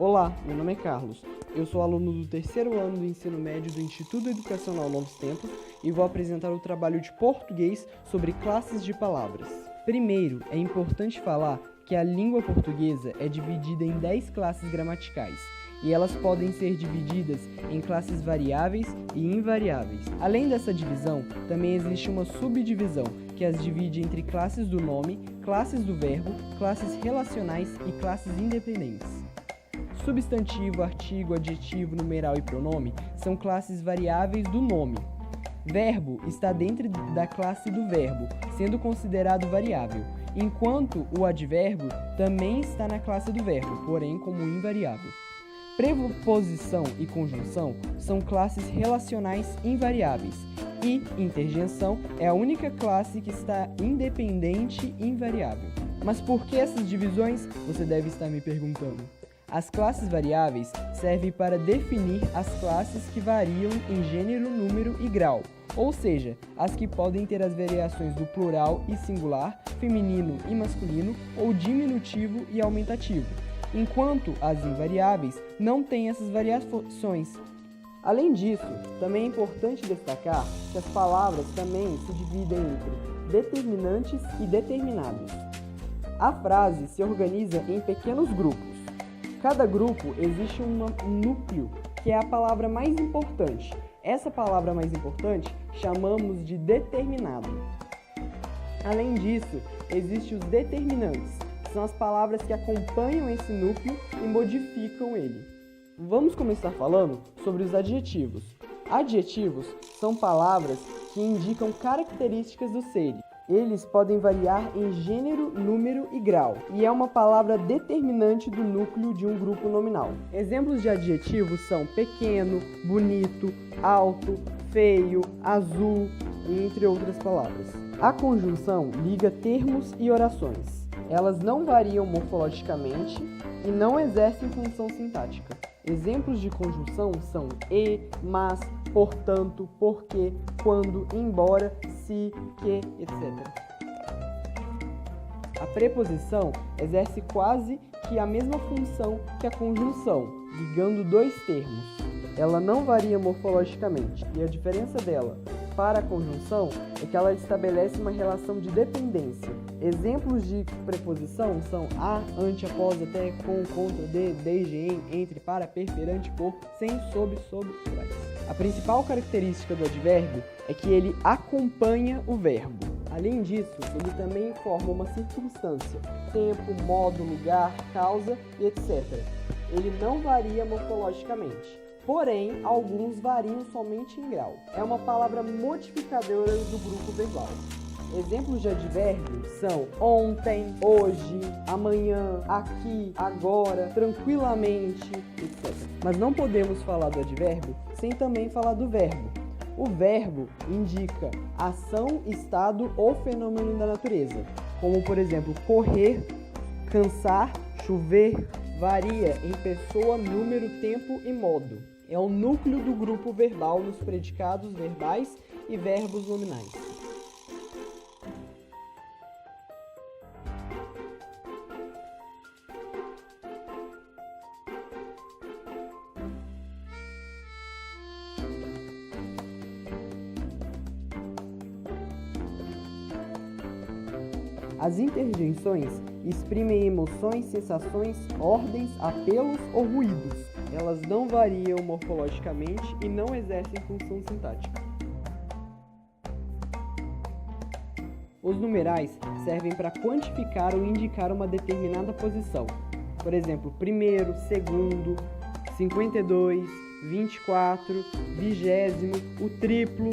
Olá, meu nome é Carlos. Eu sou aluno do terceiro ano do ensino médio do Instituto Educacional Novos Tempos e vou apresentar o trabalho de português sobre classes de palavras. Primeiro, é importante falar que a língua portuguesa é dividida em 10 classes gramaticais e elas podem ser divididas em classes variáveis e invariáveis. Além dessa divisão, também existe uma subdivisão que as divide entre classes do nome, classes do verbo, classes relacionais e classes independentes. Substantivo, artigo, adjetivo, numeral e pronome são classes variáveis do nome. Verbo está dentro da classe do verbo, sendo considerado variável, enquanto o advérbio também está na classe do verbo, porém como invariável. Preposição e conjunção são classes relacionais invariáveis e interjeição é a única classe que está independente invariável. Mas por que essas divisões? Você deve estar me perguntando. As classes variáveis servem para definir as classes que variam em gênero, número e grau, ou seja, as que podem ter as variações do plural e singular, feminino e masculino, ou diminutivo e aumentativo, enquanto as invariáveis não têm essas variações. Além disso, também é importante destacar que as palavras também se dividem entre determinantes e determinados. A frase se organiza em pequenos grupos. Cada grupo existe um núcleo, que é a palavra mais importante. Essa palavra mais importante chamamos de determinado. Além disso, existem os determinantes, que são as palavras que acompanham esse núcleo e modificam ele. Vamos começar falando sobre os adjetivos. Adjetivos são palavras que indicam características do ser. Eles podem variar em gênero, número e grau, e é uma palavra determinante do núcleo de um grupo nominal. Exemplos de adjetivos são pequeno, bonito, alto, feio, azul, entre outras palavras. A conjunção liga termos e orações. Elas não variam morfologicamente e não exercem função sintática. Exemplos de conjunção são e, mas, portanto, porque, quando, embora, se, que, etc. A preposição exerce quase que a mesma função que a conjunção, ligando dois termos. Ela não varia morfologicamente, e a diferença dela para a conjunção é que ela estabelece uma relação de dependência. Exemplos de preposição são a, ante, após, até, com, contra, de, desde, em, entre, para, perante, por, sem, sob, por aí. A principal característica do advérbio é que ele acompanha o verbo. Além disso, ele também informa uma circunstância, tempo, modo, lugar, causa e etc. Ele não varia morfologicamente. Porém, alguns variam somente em grau. É uma palavra modificadora do grupo verbal. Exemplos de advérbio são ontem, hoje, amanhã, aqui, agora, tranquilamente, etc. Mas não podemos falar do advérbio sem também falar do verbo. O verbo indica ação, estado ou fenômeno da natureza, como por exemplo, correr, cansar, chover. Varia em pessoa, número, tempo e modo. É o núcleo do grupo verbal nos predicados verbais e verbos nominais. As interjeições exprimem emoções, sensações, ordens, apelos ou ruídos. Elas não variam morfologicamente e não exercem função sintática. Os numerais servem para quantificar ou indicar uma determinada posição. Por exemplo, primeiro, segundo, 52, 24, vigésimo, o triplo.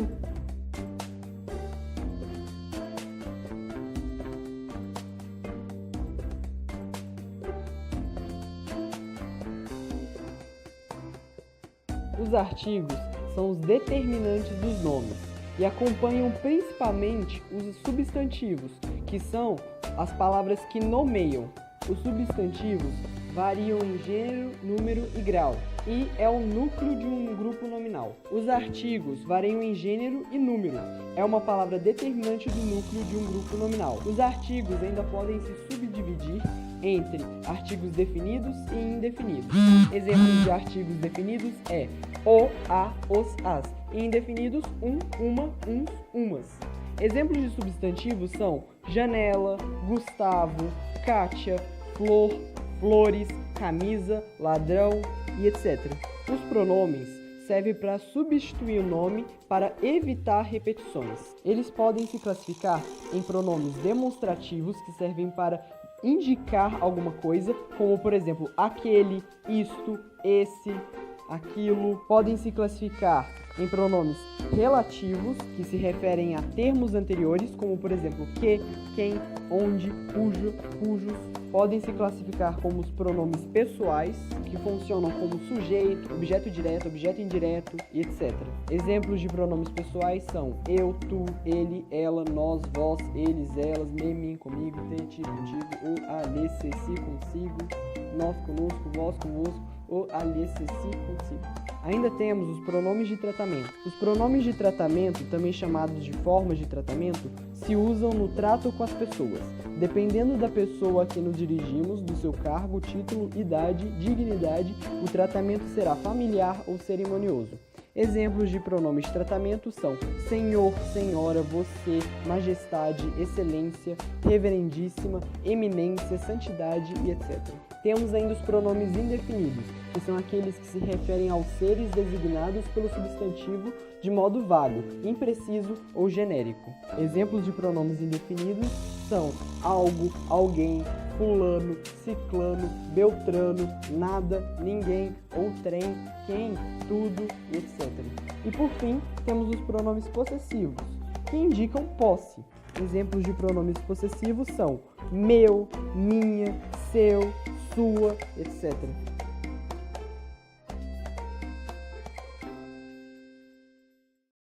Os artigos são os determinantes dos nomes e acompanham principalmente os substantivos, que são as palavras que nomeiam. Os substantivos variam em gênero, número e grau e é o núcleo de um grupo nominal. Os artigos variam em gênero e número. É uma palavra determinante do núcleo de um grupo nominal. Os artigos ainda podem se subdividir entre artigos definidos e indefinidos. Exemplos de artigos definidos é o, a, os, as. E indefinidos, um, uma, uns, umas. Exemplos de substantivos são janela, Gustavo, Kátia, flor, flores, camisa, ladrão e etc. Os pronomes servem para substituir o nome para evitar repetições. Eles podem se classificar em pronomes demonstrativos, que servem para indicar alguma coisa, como por exemplo, aquele, isto, esse, aquilo. Podem se classificar em pronomes relativos, que se referem a termos anteriores, como por exemplo, que, quem, onde, cujo, cujos. Podem se classificar como os pronomes pessoais, que funcionam como sujeito, objeto direto, objeto indireto e etc. Exemplos de pronomes pessoais são eu, tu, ele, ela, nós, vós, eles, elas, me, mim, comigo, te, ti, contigo, o, a, lhe, se, si, consigo, nós, conosco, vós, convosco, o, a, lhe, se, si, consigo. Ainda temos os pronomes de tratamento. Os pronomes de tratamento, também chamados de formas de tratamento, se usam no trato com as pessoas. Dependendo da pessoa a quem nos dirigimos, do seu cargo, título, idade, dignidade, o tratamento será familiar ou cerimonioso. Exemplos de pronomes de tratamento são senhor, senhora, você, majestade, excelência, reverendíssima, eminência, santidade e etc. Temos ainda os pronomes indefinidos, que são aqueles que se referem aos seres designados pelo substantivo de modo vago, impreciso ou genérico. Exemplos de pronomes indefinidos são algo, alguém, fulano, ciclano, beltrano, nada, ninguém, outrem, quem, tudo, etc. E por fim, temos os pronomes possessivos, que indicam posse. Exemplos de pronomes possessivos são meu, minha, seu, sua, etc.